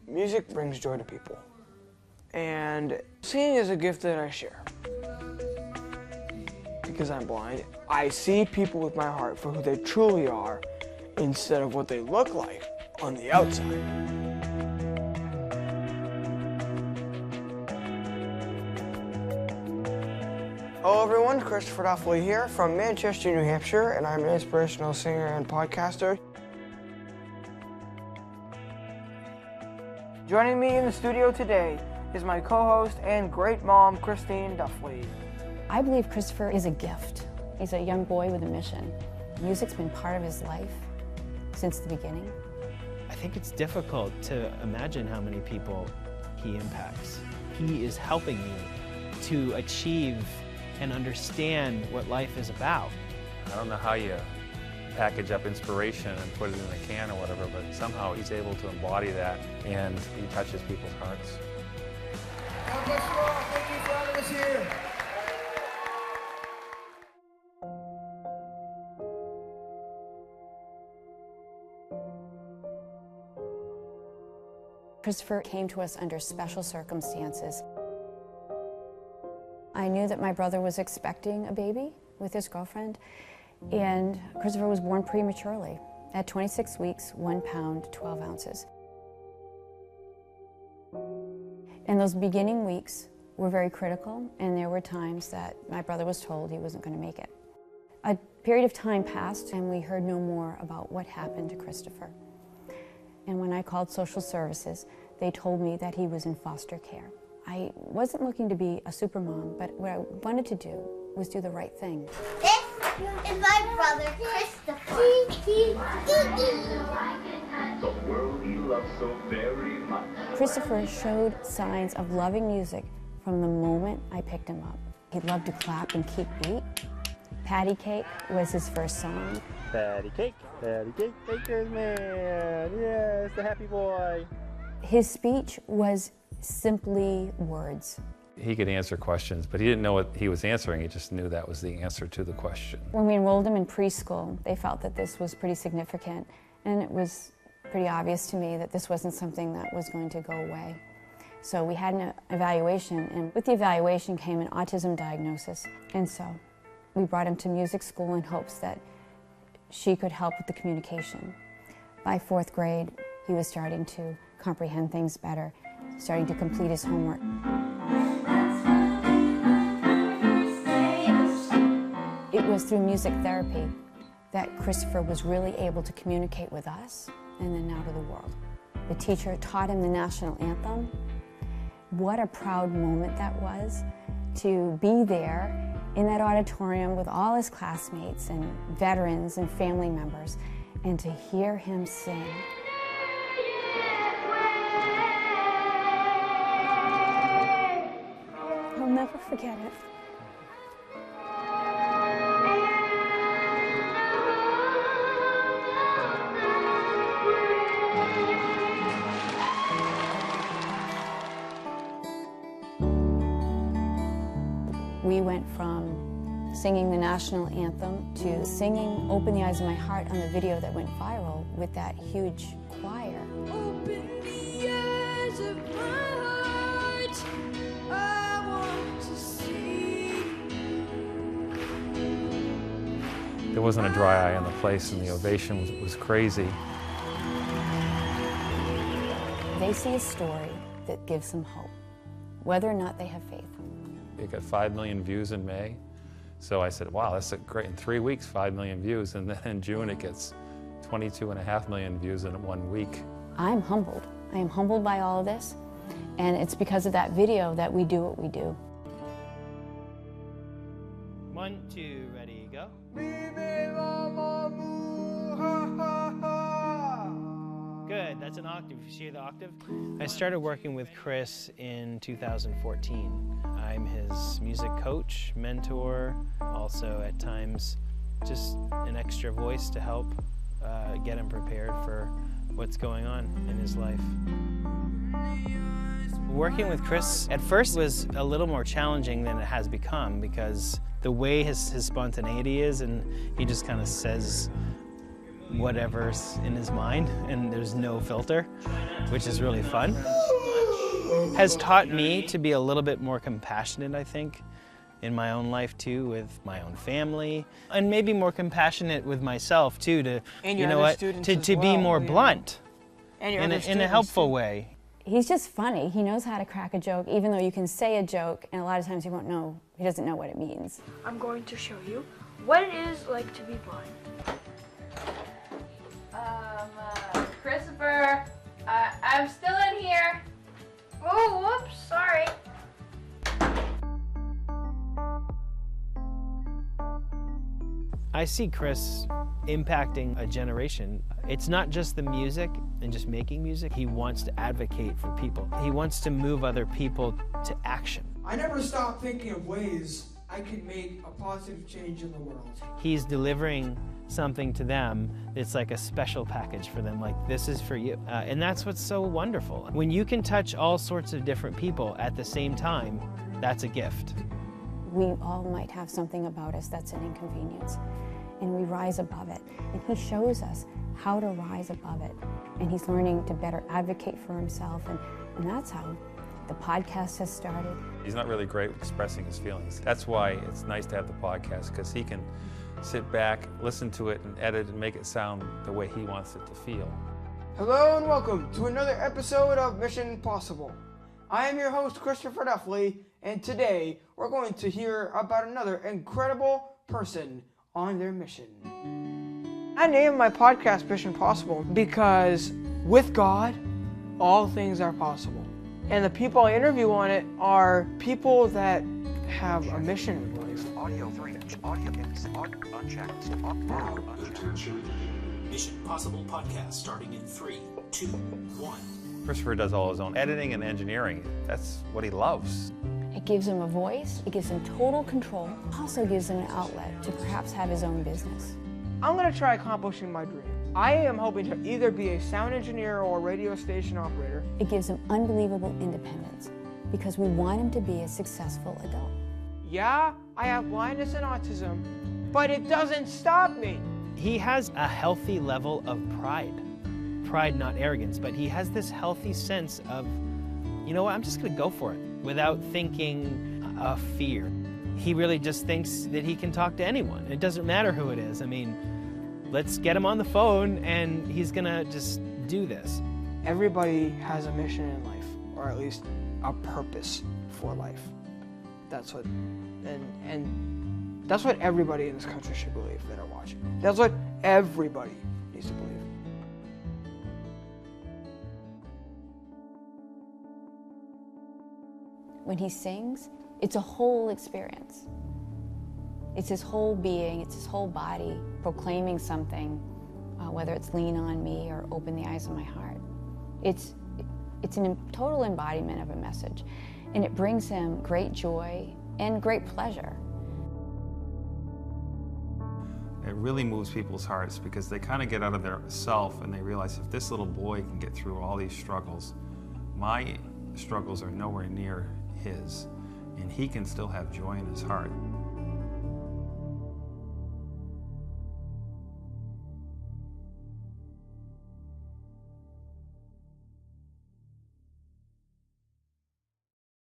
Music brings joy to people, and singing is a gift that I share. Because I'm blind, I see people with my heart for who they truly are instead of what they look like on the outside. Hello everyone, Christopher Duffley here from Manchester, New Hampshire, and I'm an inspirational singer and podcaster. Joining me in the studio today is my co-host and great mom, Christine Duffley. I believe Christopher is a gift. He's a young boy with a mission. Music's been part of his life since the beginning. I think it's difficult to imagine how many people he impacts. He is helping you to achieve and understand what life is about. I don't know how you package up inspiration and put it in a can or whatever, but somehow he's able to embody that, and he touches people's hearts. God bless you all. Thank you for having us here. Christopher came to us under special circumstances. I knew that my brother was expecting a baby with his girlfriend, and Christopher was born prematurely at 26 weeks, 1 pound, 12 ounces. And those beginning weeks were very critical, and there were times that my brother was told he wasn't going to make it. A period of time passed, and we heard no more about what happened to Christopher. And when I called social services, they told me that he was in foster care. I wasn't looking to be a super mom, but what I wanted to do was do the right thing. This is my brother, Christopher. The world he loves so very much. Christopher showed signs of loving music from the moment I picked him up. He loved to clap and keep beat. Patty Cake was his first song. Patty Cake, Baker's Man, yes, the happy boy. His speech was simply words. He could answer questions, but he didn't know what he was answering. He just knew that was the answer to the question. When we enrolled him in preschool, they felt that this was pretty significant, and it was pretty obvious to me that this wasn't something that was going to go away. So we had an evaluation, and with the evaluation came an autism diagnosis. And so we brought him to music school in hopes that she could help with the communication. By 4th grade, he was starting to comprehend things better, starting to complete his homework. It was through music therapy that Christopher was really able to communicate with us and then now to the world. The teacher taught him the national anthem. What a proud moment that was to be there in that auditorium with all his classmates and veterans and family members, and to hear him sing. I'll never forget it. We went from singing the national anthem to singing Open the Eyes of My Heart on the video that went viral with that huge choir. Open the eyes of my heart, I want to see. There wasn't a dry eye on the place, and the ovation was crazy. They see a story that gives them hope, whether or not they have faith. It got 5 million views in May. So I said, wow, that's great. In 3 weeks, 5 million views. And then in June, it gets 22.5 million views in 1 week. I'm humbled. I am humbled by all of this. And it's because of that video that we do what we do. 1, 2, ready, go. Good, that's an octave. You see the octave? I started working with Chris in 2014. I'm his music coach, mentor, also at times just an extra voice to help get him prepared for what's going on in his life. Working with Chris at first was a little more challenging than it has become, because the way his spontaneity is, and he just kind of says whatever's in his mind, and there's no filter. which is really fun. Has taught me to be a little bit more compassionate, I think, in my own life too, with my own family, and maybe more compassionate with myself too, to, And you your know other what, students to as be well, more you know. blunt And your in other a students, helpful too. way. He's just funny. He knows how to crack a joke, even though you can say a joke, and a lot of times he doesn't know what it means. I'm going to show you what it is like to be blind. Christopher, I'm still in here. Oh, whoops, sorry. I see Chris impacting a generation. It's not just the music and just making music. He wants to advocate for people. He wants to move other people to action. I never stopped thinking of ways I could make a positive change in the world. He's delivering something to them that's like a special package for them, like this is for you. And that's what's so wonderful. When you can touch all sorts of different people at the same time, that's a gift. We all might have something about us that's an inconvenience, and we rise above it. And he shows us how to rise above it. And he's learning to better advocate for himself, and that's how the podcast has started. He's not really great with expressing his feelings. That's why it's nice to have the podcast, because he can sit back, listen to it, and edit and make it sound the way he wants it to feel. Hello and welcome to another episode of Mission Possible. I am your host, Christopher Duffley, and today we're going to hear about another incredible person on their mission. I named my podcast Mission Possible because with God, all things are possible. And the people I interview on it are people that have a mission in life. Audio 3, audio unchecked, audio unchecked. Mission Possible podcast starting in 3, 2, 1. Christopher does all his own editing and engineering. That's what he loves. It gives him a voice, it gives him total control, also gives him an outlet to perhaps have his own business. I'm going to try accomplishing my dream. I am hoping to either be a sound engineer or a radio station operator. It gives him unbelievable independence because we want him to be a successful adult. Yeah, I have blindness and autism, but it doesn't stop me. He has a healthy level of pride. Pride, not arrogance, but he has this healthy sense of, you know what, I'm just going to go for it without thinking of fear. He really just thinks that he can talk to anyone. It doesn't matter who it is. I mean, let's get him on the phone and he's going to just do this. Everybody has a mission in life, or at least a purpose for life. That's what, and that's what everybody in this country should believe that are watching. That's what everybody needs to believe. When he sings, it's a whole experience. It's his whole being, it's his whole body proclaiming something, whether it's Lean on Me or Open the Eyes of My Heart. It's a total embodiment of a message, and it brings him great joy and great pleasure. It really moves people's hearts because they kind of get out of their self and they realize if this little boy can get through all these struggles, my struggles are nowhere near his, and he can still have joy in his heart.